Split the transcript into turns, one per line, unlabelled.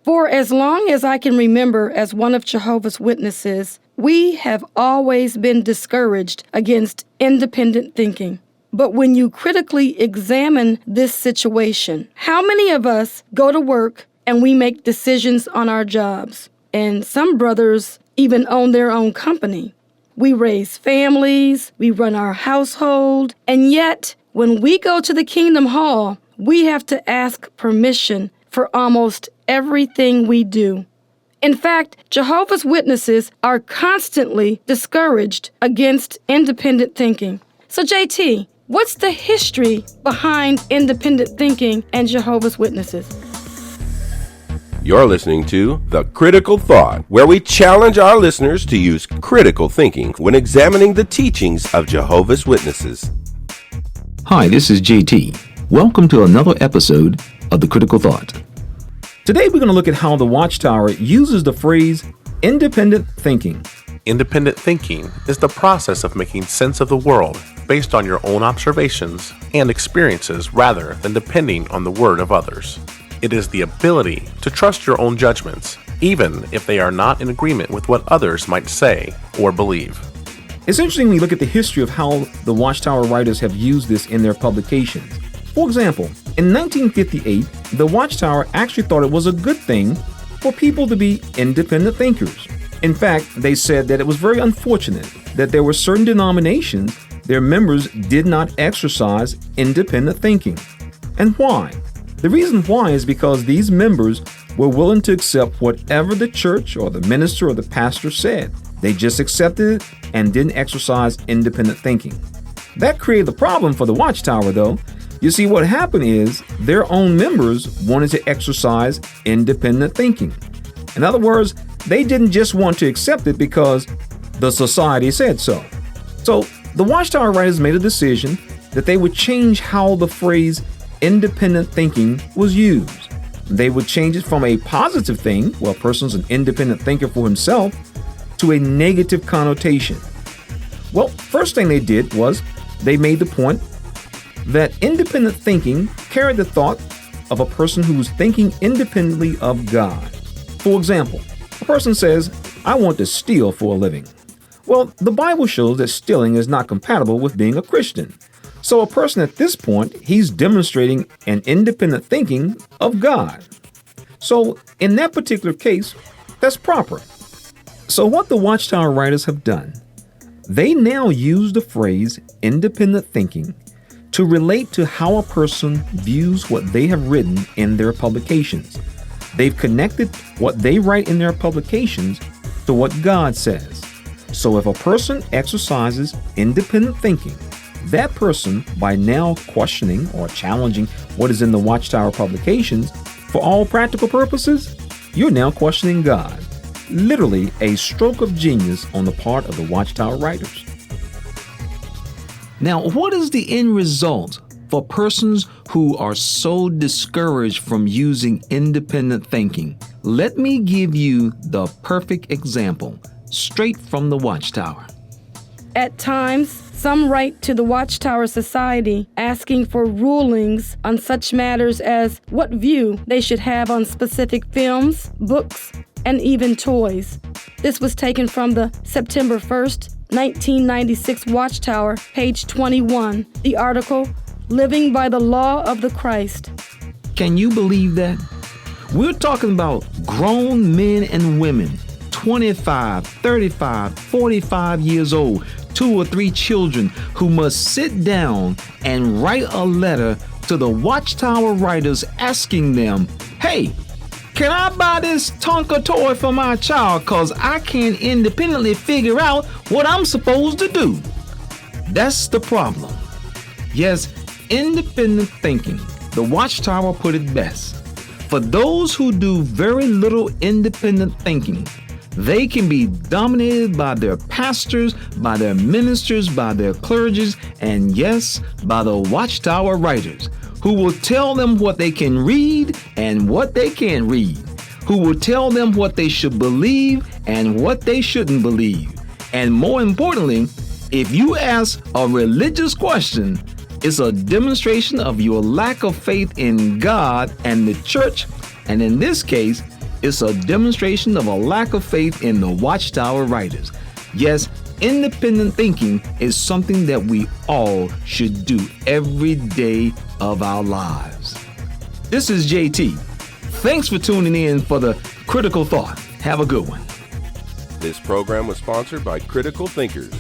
For as long as I can remember as one of Jehovah's Witnesses, we have always been discouraged against independent thinking. But when you critically examine this situation, how many of us go to work and we make decisions on our jobs? And some brothers even own their own company. We raise families, we run our household, and yet when we go to the Kingdom Hall, we have to ask permission for almost everything we do. In fact, Jehovah's Witnesses are constantly discouraged against independent thinking. So JT, what's the history behind independent thinking and Jehovah's Witnesses?
You're listening to The Critical Thought, where we challenge our listeners to use critical thinking when examining the teachings of Jehovah's Witnesses.
Hi, this is JT. Welcome to another episode of The Critical Thought. Today we're going to look at how the Watchtower uses the phrase independent thinking.
Independent thinking is the process of making sense of the world based on your own observations and experiences rather than depending on the word of others. It is the ability to trust your own judgments, even if they are not in agreement with what others might say or believe.
It's interesting when you look at the history of how the Watchtower writers have used this in their publications. For example, in 1958, the Watchtower actually thought it was a good thing for people to be independent thinkers. In fact, they said that it was very unfortunate that there were certain denominations their members did not exercise independent thinking. And why? The reason why is because these members were willing to accept whatever the church or the minister or the pastor said. They just accepted it and didn't exercise independent thinking. That created a problem for the Watchtower, though. You see, what happened is their own members wanted to exercise independent thinking. In other words, they didn't just want to accept it because the society said so. So the Watchtower writers made a decision that they would change how the phrase independent thinking was used. They would change it from a positive thing, where a person's an independent thinker for himself, to a negative connotation. Well, first thing they did was they made the point that independent thinking carried the thought of a person who was thinking independently of God. For example, a person says, I want to steal for a living. Well, the Bible shows that stealing is not compatible with being a Christian. So a person at this point, he's demonstrating an independent thinking of God. So in that particular case, that's proper. So what the Watchtower writers have done, they now use the phrase independent thinking to relate to how a person views what they have written in their publications. They've connected what they write in their publications to what God says. So if a person exercises independent thinking, that person, by now questioning or challenging what is in the Watchtower publications, for all practical purposes, you're now questioning God. Literally a stroke of genius on the part of the Watchtower writers. Now, what is the end result for persons who are so discouraged from using independent thinking? Let me give you the perfect example, straight from the Watchtower.
At times, some write to the Watchtower Society asking for rulings on such matters as what view they should have on specific films, books, and even toys. This was taken from the September 1st, 1996 Watchtower, page 21, the article, Living by the Law of the Christ.
Can you believe that? We're talking about grown men and women, 25, 35, 45 years old, 2 or 3 children who must sit down and write a letter to the Watchtower writers asking them, hey, can I buy this Tonka toy for my child cause I can't independently figure out what I'm supposed to do? That's the problem. Yes, independent thinking. The Watchtower put it best. For those who do very little independent thinking, they can be dominated by their pastors, by their ministers, by their clergies, and yes, by the Watchtower writers, who will tell them what they can read and what they can't read, who will tell them what they should believe and what they shouldn't believe. And more importantly, if you ask a religious question, it's a demonstration of your lack of faith in God and the church, and in this case, It's a demonstration of a lack of faith in the Watchtower writers. Yes, independent thinking is something that we all should do every day of our lives. This is JT. Thanks for tuning in for the Critical Thought. Have a good one.
This program was sponsored by Critical Thinkers.